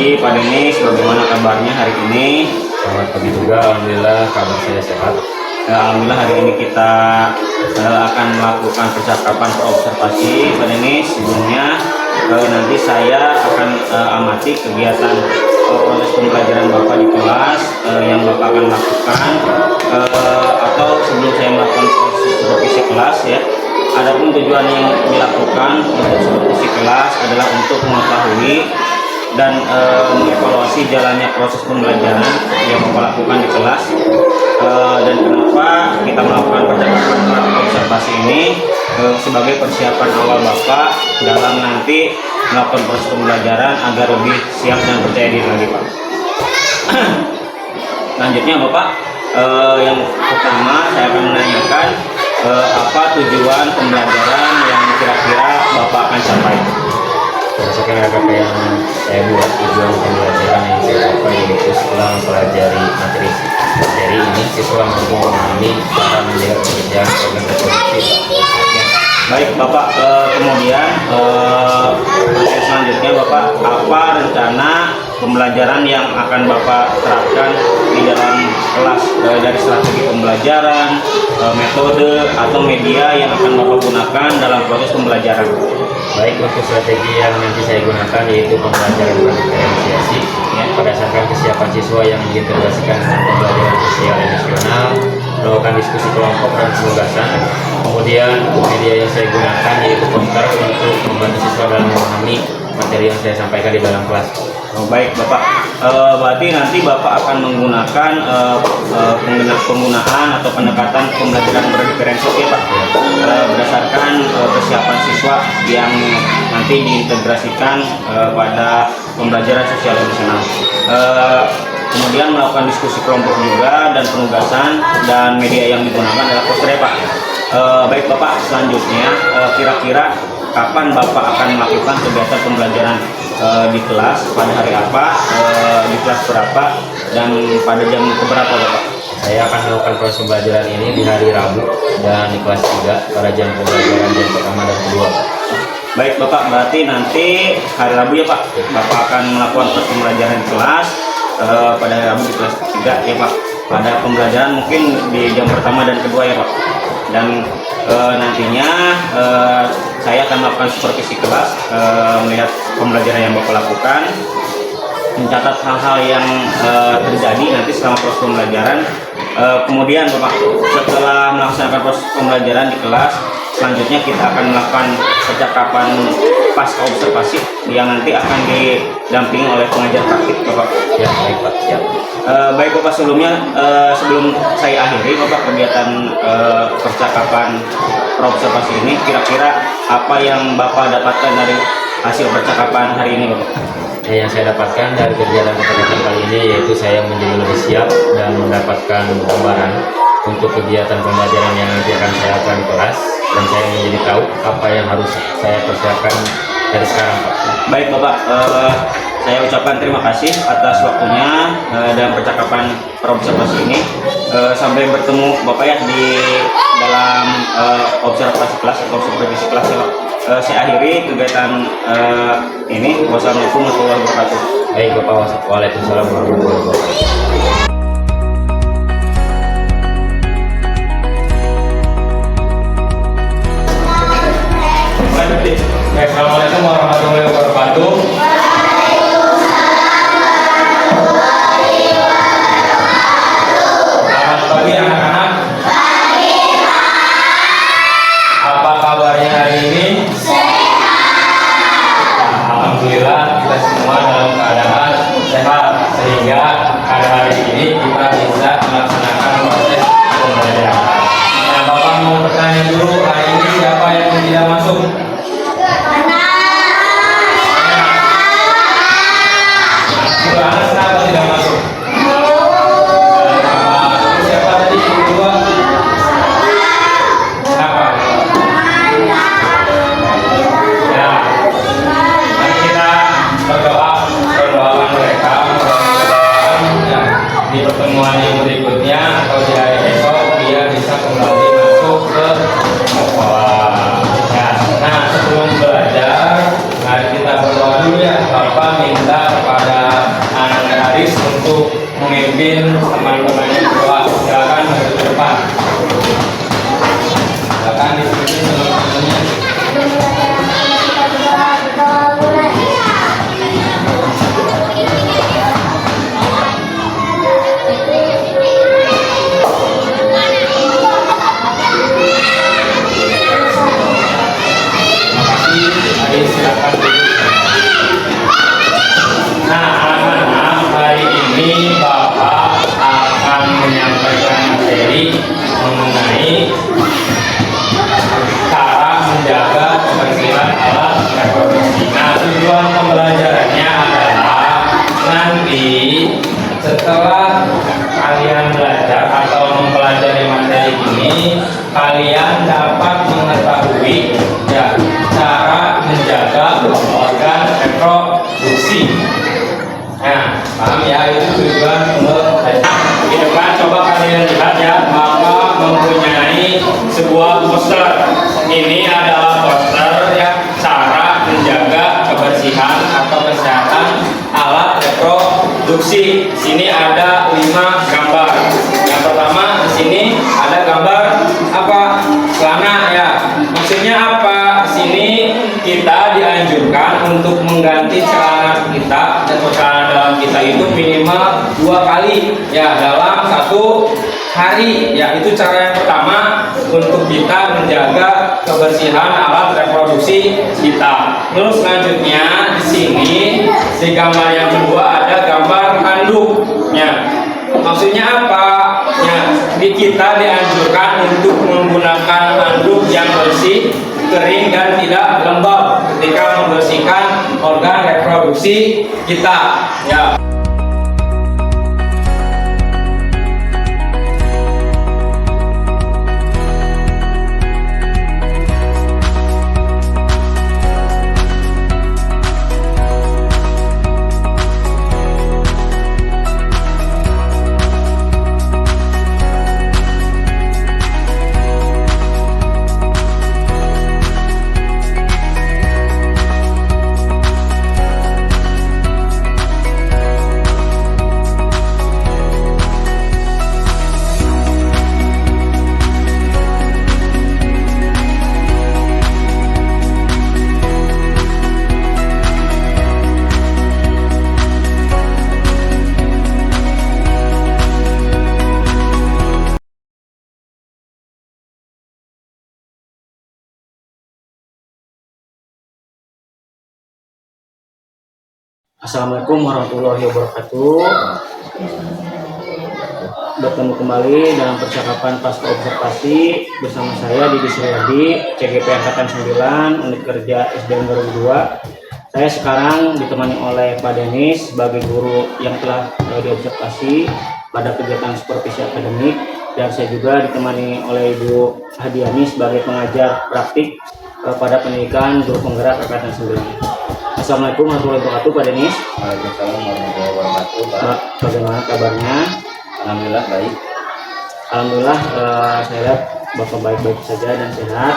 pagi Pak Denis, bagaimana kabarnya hari ini? Selamat pagi juga, alhamdulillah kabar saya sehat. Alhamdulillah hari ini kita akan melakukan percakapan observasi Pak Denis. Sebelumnya nanti saya akan amati kegiatan proses pembelajaran Bapak di kelas yang Bapak akan lakukan, atau sebelum saya melakukan proses supervisi kelas ya. Adapun tujuan yang dilakukan untuk supervisi kelas adalah untuk mengetahui dan mengevaluasi jalannya proses pembelajaran yang Bapak lakukan di kelas, dan kenapa kita melakukan percakapan observasi ini sebagai persiapan awal Bapak dalam nanti melakukan proses pembelajaran agar lebih siap dan percaya diri lagi Pak. Selanjutnya Bapak, yang pertama saya akan menanyakan apa tujuan pembelajaran yang kira-kira Bapak akan capai. Berdasarkan RKP yang saya buat, tujuan pembelajaran yang saya capai yaitu setelah mempelajari materi ini, siswa mampu memahami cara melihat pekerjaan program produktif. Baik Bapak, kemudian selanjutnya Bapak, apa rencana pembelajaran yang akan Bapak terapkan di dalam kelas, dari strategi pembelajaran, metode atau media yang akan Bapak gunakan dalam proses pembelajaran? Baik, untuk strategi yang nanti saya gunakan yaitu pembelajaran berdiferensiasi ya, berdasarkan kesiapan siswa yang diintegrasikan dengan pembelajaran sosial emosional, melakukan diskusi kelompok dan penugasan. Kemudian media yang saya gunakan yaitu poster untuk membantu siswa dalam memahami materi yang saya sampaikan di dalam kelas. Oh, baik Bapak, berarti nanti Bapak akan menggunakan penggunaan atau pendekatan pembelajaran berdiferensiasi ya Pak, berdasarkan kesiapan siswa yang nanti diintegrasikan pada pembelajaran sosial emosional. Kemudian melakukan diskusi kelompok juga dan penugasan, dan media yang digunakan adalah poster ya Pak. Baik Bapak, selanjutnya kira-kira kapan Bapak akan melakukan kegiatan pembelajaran di kelas, pada hari apa, di kelas berapa, dan pada jam keberapa Bapak? Saya akan melakukan proses pembelajaran ini di hari Rabu dan di kelas 3 pada jam pembelajaran jam pertama dan kedua. Baik Bapak, berarti nanti hari Rabu ya Pak, Bapak akan melakukan proses pembelajaran di kelas pada hari Rabu di kelas 3 ya Pak. Pada pembelajaran mungkin di jam pertama dan kedua ya Pak. Dan nantinya saya akan melakukan supervisi kelas, melihat pembelajaran yang Bapak lakukan, mencatat hal-hal yang terjadi nanti selama proses pembelajaran. Kemudian Bapak, setelah melaksanakan proses pembelajaran di kelas, selanjutnya kita akan melakukan percakapan pasca observasi yang nanti akan didampingi oleh pengajar praktik Bapak. Ya, baik Pak. Ya. Baik Bapak, sebelum saya akhiri Bapak kegiatan percakapan observasi ini, kira-kira apa yang Bapak dapatkan dari hasil percakapan hari ini Bapak? Yang saya dapatkan dari kegiatan percakapan kali ini yaitu saya menjadi lebih siap dan mendapatkan gambaran untuk kegiatan pembelajaran yang nanti akan saya lakukan di kelas, dan saya menjadi tahu apa yang harus saya persiapkan dari sekarang Pak. Baik Bapak, saya ucapkan terima kasih atas waktunya dalam percakapan observasi ini. Sampai bertemu Bapak ya di dalam observasi kelas atau supervisi kelas ya Pak. Saya akhiri kegiatan ini. Wassalamualaikum warahmatullahi wabarakatuh. Baik Bapak, waalaikumsalam warahmatullahi wabarakatuh. Assalamualaikum warahmatullahi wabarakatuh. Selamat pagi anak-anak. Apa kabarnya hari ini? Alhamdulillah kita semua dalam keadaan sehat, sehingga pada hari ini kita bisa melaksanakan proses pembelajaran. Nah, Bapak mau bertanya dulu, hari ini siapa yang tidak masuk? Kenapa tidak masuk? Siapa tadi yang kedua? Kenapa? Ya, mari kita berdoakan mereka, mudah-mudahan ya, di pertemuan yang berikutnya atau di hari esok dia bisa kembali masuk ke sekolah. Ya, nah sebelum belajar, mari kita berdoa dulu ya. Bapak minta kepada Haris untuk memimpin teman-teman yang berdua. Silakan maju ke depan. Silakan dipimpin teman-temannya. Haris, silakan. Nah, anak-anak, hari ini Bapak akan menyampaikan materi mengenai cara menjaga kebersihan alat reproduksi. Nah, tujuan pembelajarannya adalah nanti setelah kalian belajar atau mempelajari materi ini, kalian dapat mengetahui ya cara menjaga organ reproduksi. Nah, paham ya, itu tujuan pembelajaran. Di depan coba kalian lihat ya, Bapak mempunyai sebuah poster. Ini adalah poster ya cara menjaga kebersihan atau kesehatan alat reproduksi. Di sini ada 5 gambar. Yang pertama di sini ada gambar apa? Celana ya. Maksudnya apa? Di sini kita dianjurkan untuk mengganti celana kita atau celana dalam kita itu minimal 2 kali ya dalam 1 hari ya. Itu cara yang pertama untuk kita menjaga kebersihan alat reproduksi kita. Terus selanjutnya di sini di gambar yang kedua ada gambar handuknya. Maksudnya apa? Ya, kita dianjurkan untuk menggunakan handuk yang bersih, kering dan tidak lembab ketika membersihkan organ reproduksi kita. Ya. Assalamualaikum warahmatullahi wabarakatuh. Bertemu kembali dalam percakapan pasca observasi bersama saya Didi Suryadi, CGP Angkatan 9, Unit Kerja SDM 2002. Saya sekarang ditemani oleh Pak Denis sebagai guru yang telah diobservasi pada kegiatan supervisi akademik, dan saya juga ditemani oleh Ibu Hadiani sebagai pengajar praktik pada pendidikan guru penggerak Angkatan 9. Assalamualaikum warahmatullahi wabarakatuh, Pak Denis. Waalaikumsalam warahmatullahi wabarakatuh, Pak. Bagaimana kabarnya? Alhamdulillah baik. Alhamdulillah, saya lihat Bapak baik-baik saja dan sehat.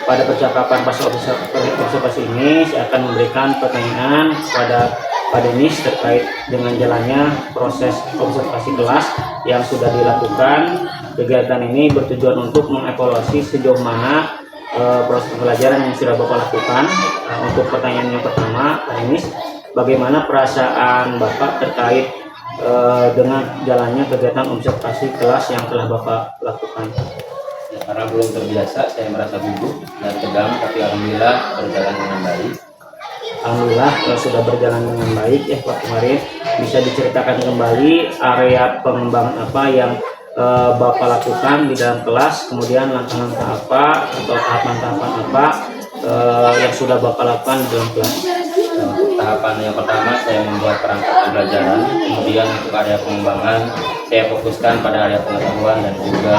Pada percakapan pas observasi ini, saya akan memberikan pertanyaan kepada Pak Denis terkait dengan jalannya proses observasi kelas yang sudah dilakukan. Kegiatan ini bertujuan untuk mengevaluasi sejauh mana proses pembelajaran yang sudah Bapak lakukan. Untuk pertanyaan yang pertama, Pak Denis, bagaimana perasaan Bapak terkait dengan jalannya kegiatan observasi kelas yang telah Bapak lakukan? Ya, karena belum terbiasa, saya merasa gugup dan tegang, tapi alhamdulillah berjalan dengan baik. Alhamdulillah sudah berjalan dengan baik ya Pak. Kemarin bisa diceritakan kembali area pengembangan apa yang Bapak lakukan di dalam kelas, kemudian langkah-langkah apa atau tahapan-tahapan apa yang sudah Bapak lakukan di dalam kelas? Tahapan yang pertama saya membuat perangkat pembelajaran, kemudian untuk area pengembangan saya fokuskan pada area pengetahuan dan juga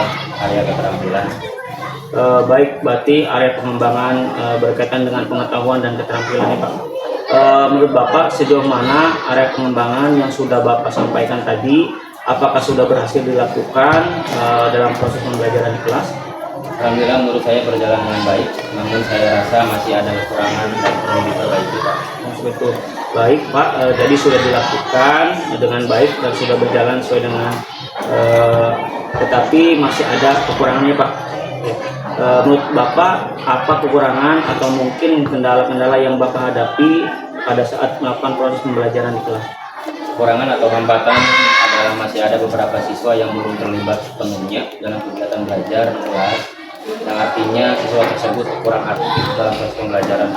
area keterampilan. Baik, berarti area pengembangan berkaitan dengan pengetahuan dan keterampilan ya Pak. Menurut Bapak sejauh mana area pengembangan yang sudah Bapak sampaikan tadi, apakah sudah berhasil dilakukan dalam proses pembelajaran di kelas? Alhamdulillah menurut saya berjalan dengan baik, namun saya rasa masih ada kekurangan dan perlu diperbaiki, Pak. Betul. Baik Pak, jadi sudah dilakukan dengan baik dan sudah berjalan sesuai dengan tetapi masih ada kekurangannya Pak. Oke. Menurut Bapak apa kekurangan atau mungkin kendala-kendala yang Bapak hadapi pada saat melakukan proses pembelajaran di kelas? Kekurangan atau hambatan adalah masih ada beberapa siswa yang belum terlibat sepenuhnya dalam kegiatan belajar di kelas, yang artinya siswa tersebut kurang aktif dalam proses pembelajaran.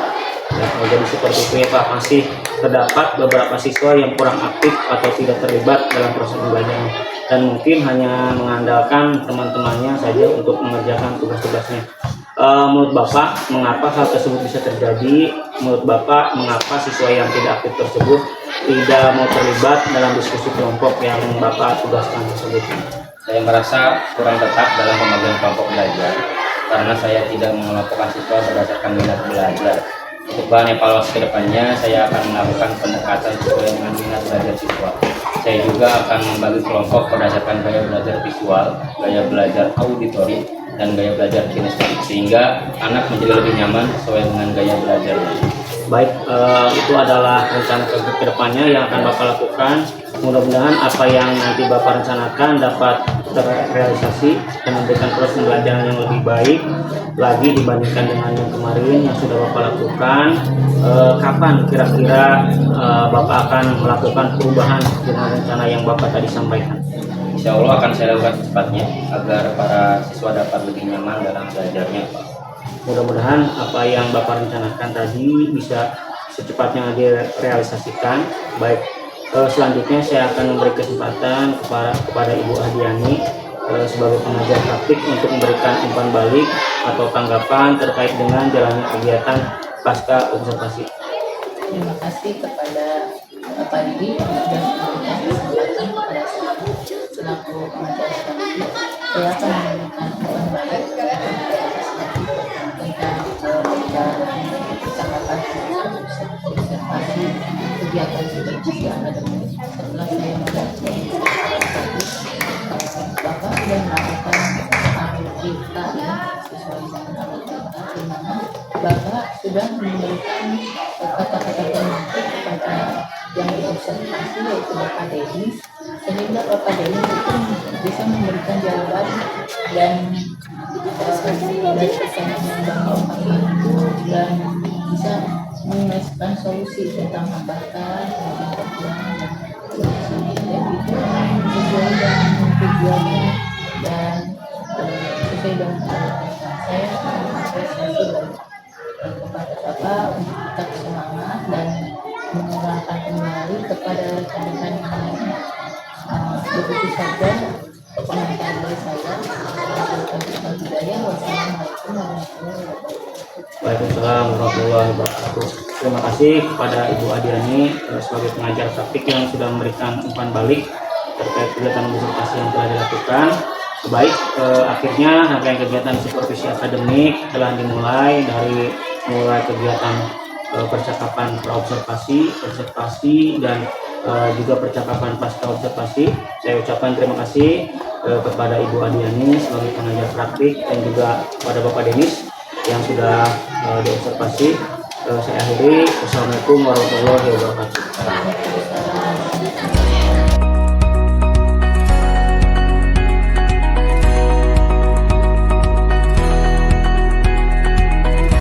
Ya, jadi seperti itu ya Pak, masih terdapat beberapa siswa yang kurang aktif atau tidak terlibat dalam proses pembelajaran dan mungkin hanya mengandalkan teman-temannya saja untuk mengerjakan tugas-tugasnya. Menurut Bapak, mengapa hal tersebut bisa terjadi? Menurut Bapak, mengapa siswa yang tidak aktif tersebut tidak mau terlibat dalam diskusi kelompok yang Bapak tugaskan tersebut? Saya merasa kurang tetap dalam pembagian kelompok belajar karena saya tidak mengelompokkan siswa berdasarkan minat belajar. Untuk bahan evaluasi kedepannya, saya akan melakukan pendekatan sesuai dengan minat belajar siswa. Saya juga akan membagi kelompok berdasarkan gaya belajar visual, gaya belajar auditori, dan gaya belajar kinestetik sehingga anak menjadi lebih nyaman sesuai dengan gaya belajarnya. Baik, itu adalah rencana ke depannya yang akan Bapak lakukan. Mudah-mudahan apa yang nanti Bapak rencanakan dapat terrealisasi dan memberikan proses pembelajaran yang lebih baik lagi dibandingkan dengan yang kemarin yang sudah Bapak lakukan. Kapan kira-kira Bapak akan melakukan perubahan dengan rencana yang Bapak tadi sampaikan? Insya Allah akan saya lakukan secepatnya agar para siswa dapat lebih nyaman dalam belajarnya, Pak. Mudah-mudahan apa yang Bapak rencanakan tadi bisa secepatnya direalisasikan. Baik, selanjutnya saya akan memberi kesempatan kepada Ibu Adiani sebagai pengajar praktik untuk memberikan umpan balik atau tanggapan terkait dengan jalannya kegiatan pasca observasi. Terima kasih kepada Bapak Didi yang sudah memberikan kesempatan kepada saya selaku pengajar praktik. Saya akan memberikan umpan balik tentang percakapan observasi kegiatan supervisi akademik. Setelah saya membaca Bapak sudah melakukan kita ya sesuai dengan kita, di mana Bapak sudah memberikan kata-kata penutup kepada yang diobservasi yaitu Bapak Denis, sehingga Bapak Denis itu bisa memberikan jawaban dan dari pertanyaan yang Bapak itu dan bisa mengeluarkan solusi tentang hambatan, kekurangan dan solusi dan itu sesuai dengan tujuannya dan sesuai dengan saya mengapresiasi kepada Bapak untuk tetap semangat dan mengarahkan kembali kepada rekan-rekan yang lain. Begitu saja komentar dari saya. Wassalamualaikum warahmatullahi wabarakatuh. Waalaikumsalam warahmatullahi wabarakatuh. Terima kasih kepada Ibu Adiani sebagai pengajar praktik yang sudah memberikan umpan balik terkait kegiatan observasi yang telah dilakukan. Baik, akhirnya rangkaian kegiatan supervisi akademik telah dimulai dari mulai kegiatan percakapan observasi dan juga percakapan pasca observasi. Saya ucapkan terima kasih kepada Ibu Adiani sebagai pengajar praktik dan juga kepada Bapak Denis yang sudah diobservasi. Saya akhiri. Wassalamualaikum warahmatullahi wabarakatuh.